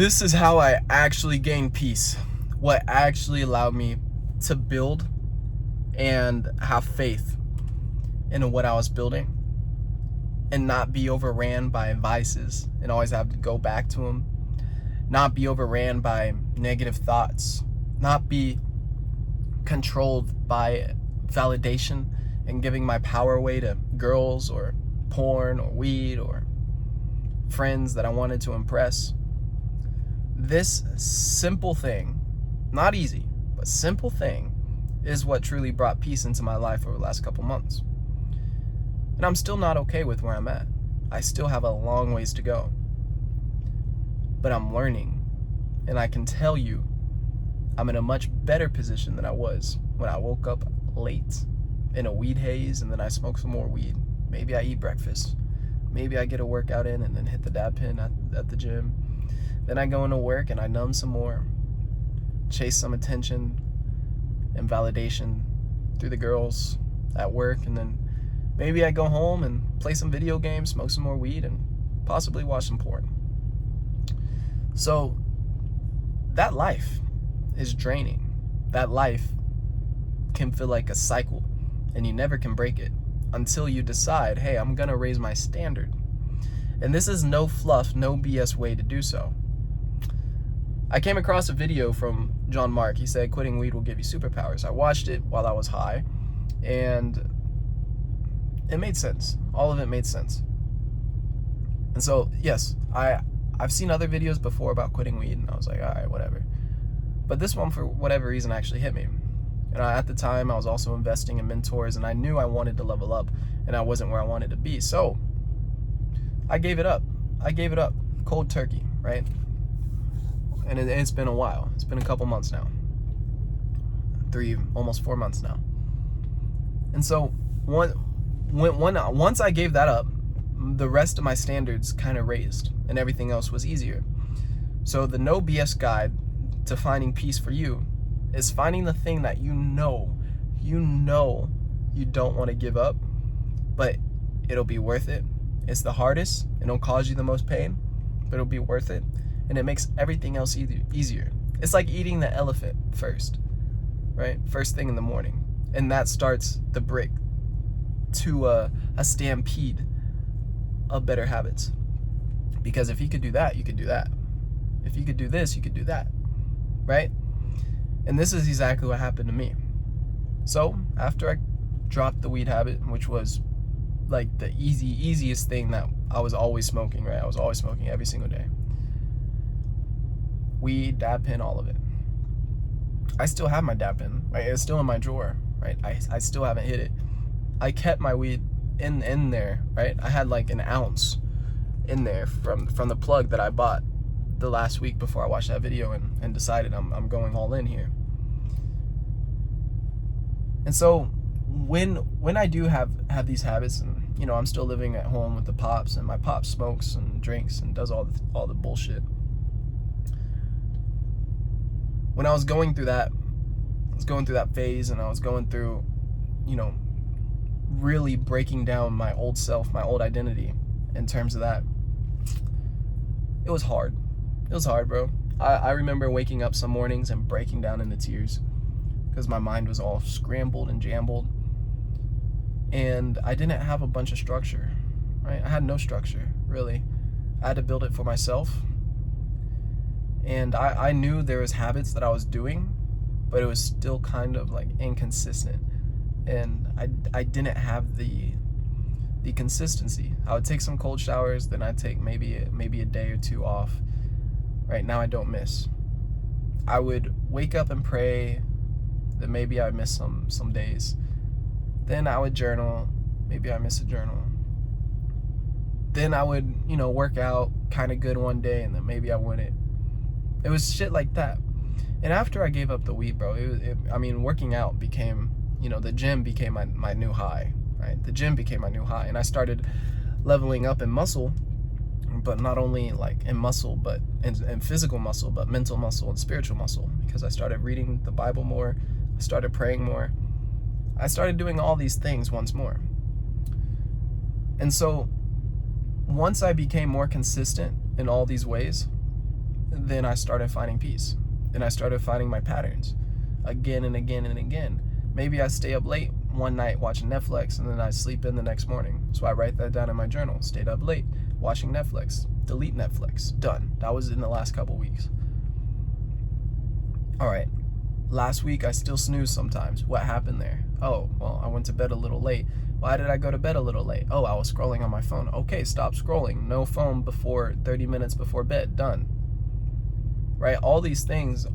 This is how I actually gained peace. What actually allowed me to build and have faith in what I was building and not be overran by vices and always have to go back to them. Not be overran by negative thoughts. Not be controlled by validation and giving my power away to girls or porn or weed or friends that I wanted to impress. This simple thing, not easy, but simple thing, is what truly brought peace into my life over the last couple months. And I'm still not okay with where I'm at. I still have a long ways to go. But I'm learning, and I can tell you I'm in a much better position than I was when I woke up late in a weed haze and then I smoke some more weed. Maybe I eat breakfast. Maybe I get a workout in and then hit the dab pen at the gym. Then I go into work and I numb some more, chase some attention and validation through the girls at work, and then maybe I go home and play some video games, smoke some more weed, and possibly watch some porn. So that life is draining. That life can feel like a cycle, and you never can break it until you decide, hey, I'm gonna raise my standard. And this is no fluff, no BS way to do so. I came across a video from John Mark. He said quitting weed will give you superpowers. I watched it while I was high, and it made sense. All of it made sense. And so, yes, I've seen other videos before about quitting weed, and I was like, all right, whatever. But this one, for whatever reason, actually hit me. And at the time, I was also investing in mentors, and I knew I wanted to level up, and I wasn't where I wanted to be. So I gave it up. I gave it up cold turkey, right? And it's been a while. It's been a couple months now. Almost 4 months now. And so once I gave that up, the rest of my standards kind of raised, and everything else was easier. So the no BS guide to finding peace for you is finding the thing that you know you don't want to give up, but it'll be worth it. It's the hardest, it'll cause you the most pain, but it'll be worth it. And it makes everything else easier. It's like eating the elephant first, right? First thing in the morning. And that starts the brick to a stampede of better habits. Because if you could do that, you could do that. If you could do this, you could do that, right? And this is exactly what happened to me. So after I dropped the weed habit, which was like the easiest thing that I was always smoking, right? I was always smoking every single day. Weed, dab pen, all of it. I still have my dab pen, right? It's still in my drawer, right? I still haven't hit it. I kept my weed in there, right? I had like an ounce in there from the plug that I bought the last week before I watched that video and decided I'm going all in here. And so when I do have these habits, and you know, I'm still living at home with the pops, and my pop smokes and drinks and does all the bullshit. When I was going through that phase, and I was going through, you know, really breaking down my old self, my old identity in terms of that, it was hard. It was hard, bro. I remember waking up some mornings and breaking down into tears because my mind was all scrambled and jambled. And I didn't have a bunch of structure, right? I had no structure, really. I had to build it for myself. And I knew there was habits that I was doing, but it was still kind of like inconsistent. And I didn't have the consistency. I would take some cold showers, then I'd take maybe a day or two off. Right now I don't miss. I would wake up and pray, then maybe I miss some days. Then I would journal, maybe I miss a journal. Then I would, you know, work out kind of good one day, and then maybe I wouldn't. It was shit like that. And after I gave up the weed, bro, working out became, you know, the gym became my new high, right? The gym became my new high. And I started leveling up in muscle, but not only like in muscle, but in physical muscle, but mental muscle and spiritual muscle, because I started reading the Bible more. I started praying more. I started doing all these things once more. And so once I became more consistent in all these ways, then I started finding peace. And I started finding my patterns again and again and again. Maybe I stay up late one night watching Netflix, and then I sleep in the next morning. So I write that down in my journal. Stayed up late watching Netflix. Delete Netflix. Done. That was in the last couple weeks. All right. Last week, I still snooze sometimes. What happened there? Oh, well, I went to bed a little late. Why did I go to bed a little late? Oh, I was scrolling on my phone. Okay, stop scrolling. No phone before 30 minutes before bed. Done. Right? All these things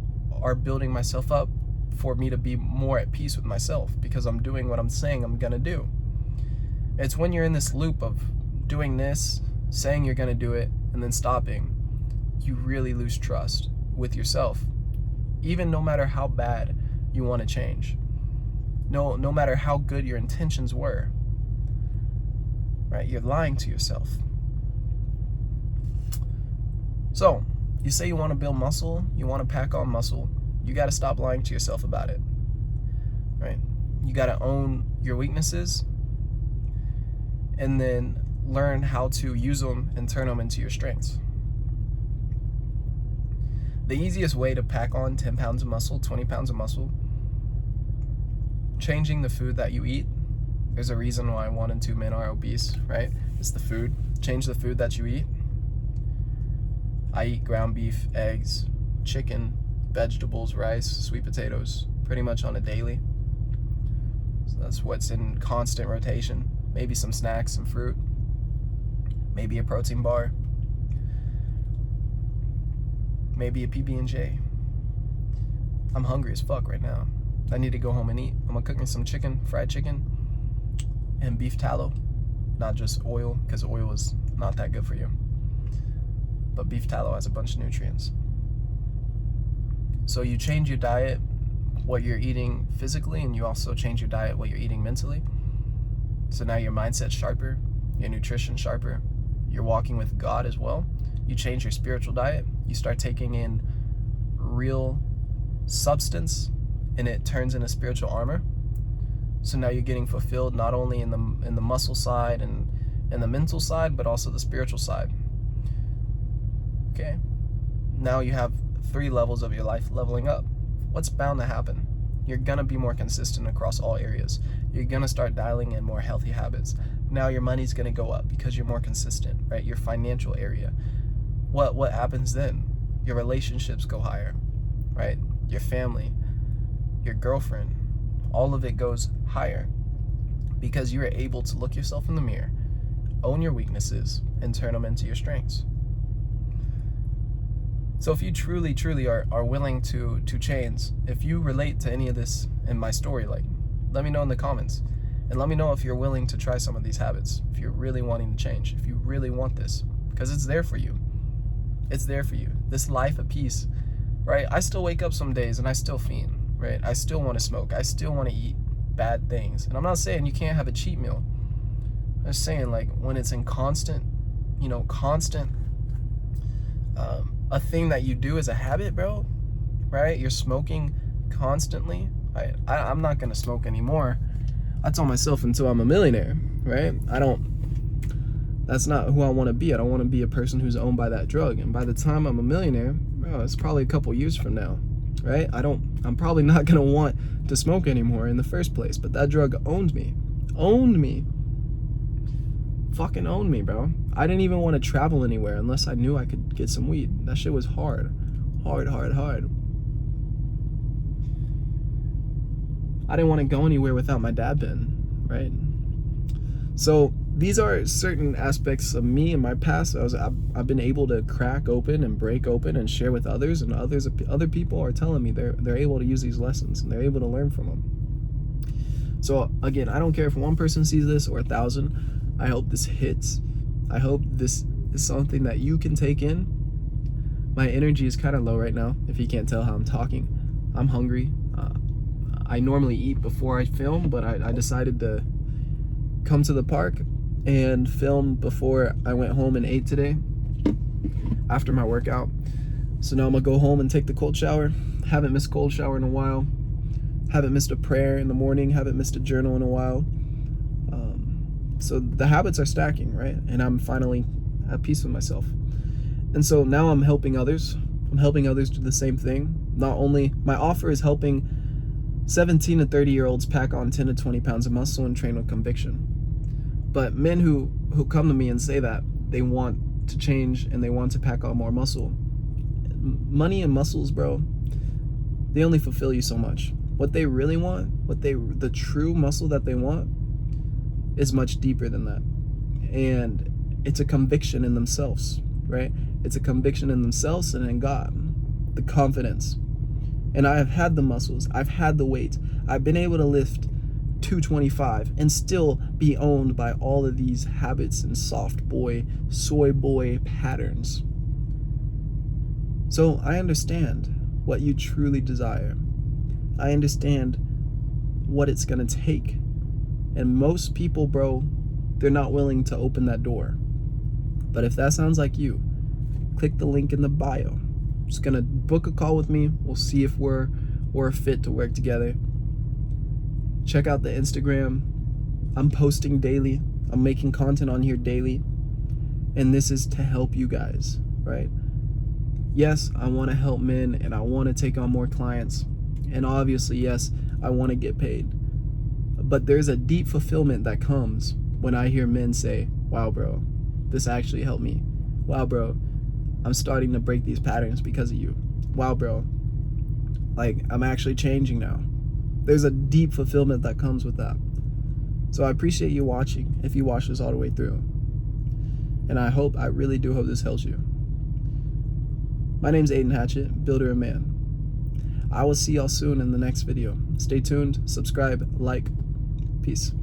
are building myself up for me to be more at peace with myself, because I'm doing what I'm saying I'm going to do. It's when you're in this loop of doing this, saying you're going to do it, and then stopping, you really lose trust with yourself. Even no matter how bad you want to change. No matter how good your intentions were. Right? You're lying to yourself. So, you say you want to build muscle, you want to pack on muscle, you got to stop lying to yourself about it. Right? You got to own your weaknesses, and then learn how to use them and turn them into your strengths. The easiest way to pack on 10 pounds of muscle, 20 pounds of muscle, changing the food that you eat. There's a reason why 1 and 2 men are obese, right? It's the food. Change the food that you eat. I eat ground beef, eggs, chicken, vegetables, rice, sweet potatoes, pretty much on a daily. So that's what's in constant rotation. Maybe some snacks, some fruit, maybe a protein bar, maybe a PB&J. I'm hungry as fuck right now. I need to go home and eat. I'm gonna cook me some chicken, fried chicken, and beef tallow. Not just oil, because oil is not that good for you. But beef tallow has a bunch of nutrients. So you change your diet, what you're eating physically, and you also change your diet, what you're eating mentally. So now your mindset's sharper, your nutrition sharper, you're walking with God as well. You change your spiritual diet, you start taking in real substance, and it turns into spiritual armor. So now you're getting fulfilled not only in the muscle side and the mental side, but also the spiritual side. Okay? Now you have 3 levels of your life leveling up. What's bound to happen? You're gonna be more consistent across all areas. You're gonna start dialing in more healthy habits. Now your money's gonna go up because you're more consistent, right? Your financial area. What happens then? Your relationships go higher, right? Your family, your girlfriend, all of it goes higher because you're able to look yourself in the mirror, own your weaknesses, and turn them into your strengths. So if you truly are willing to change, if you relate to any of this in my story, like, let me know in the comments. And let me know if you're willing to try some of these habits, if you're really wanting to change, if you really want this, because it's there for you. It's there for you. This life of peace, right? I still wake up some days and I still fiend, right? I still want to smoke. I still want to eat bad things. And I'm not saying you can't have a cheat meal. I'm just saying, like, when it's in constant, a thing that you do as a habit, bro, right? You're smoking constantly. I'm not going to smoke anymore. I told myself until I'm a millionaire, right? That's not who I want to be. I don't want to be a person who's owned by that drug. And by the time I'm a millionaire, bro, it's probably a couple years from now, right? I'm probably not going to want to smoke anymore in the first place, but that drug owned me. Fucking owned me, bro. I didn't even want to travel anywhere unless I knew I could get some weed. That shit was hard. I didn't want to go anywhere without my dad pen, right? So these are certain aspects of me in my past. I've been able to crack open and break open and share with others, and other people are telling me they're able to use these lessons and they're able to learn from them. So again, I don't care if one person sees this or 1,000. I hope this hits. I hope this is something that you can take in. My energy is kind of low right now, if you can't tell how I'm talking. I'm hungry. I normally eat before I film, but I decided to come to the park and film before I went home and ate today after my workout. So now I'm gonna go home and take the cold shower. Haven't missed a cold shower in a while. Haven't missed a prayer in the morning. Haven't missed a journal in a while. So the habits are stacking, right? And I'm finally at peace with myself. And so now I'm helping others. I'm helping others do the same thing. Not only, my offer is helping 17 to 30-year-olds pack on 10 to 20 pounds of muscle and train with conviction. But men who come to me and say that they want to change and they want to pack on more muscle, money and muscles, bro, they only fulfill you so much. What they really want, the true muscle that they want, is much deeper than that. And it's a conviction in themselves, right? It's a conviction in themselves and in God, the confidence. And I have had the muscles, I've had the weight, I've been able to lift 225 and still be owned by all of these habits and soft boy, soy boy patterns. So I understand what you truly desire. I understand what it's gonna take. And most people, bro, they're not willing to open that door. But if that sounds like you, click the link in the bio. Just gonna book a call with me. We'll see if we're a fit to work together. Check out the Instagram. I'm posting daily. I'm making content on here daily. And this is to help you guys, right? Yes, I want to help men and I want to take on more clients. And obviously, yes, I want to get paid. But there's a deep fulfillment that comes when I hear men say, wow, bro, this actually helped me. Wow, bro, I'm starting to break these patterns because of you. Wow, bro, like I'm actually changing now. There's a deep fulfillment that comes with that. So I appreciate you watching if you watch this all the way through. And I really do hope this helps you. My name's Aiden Hatchett, Builder of Man. I will see y'all soon in the next video. Stay tuned, subscribe, like. Peace.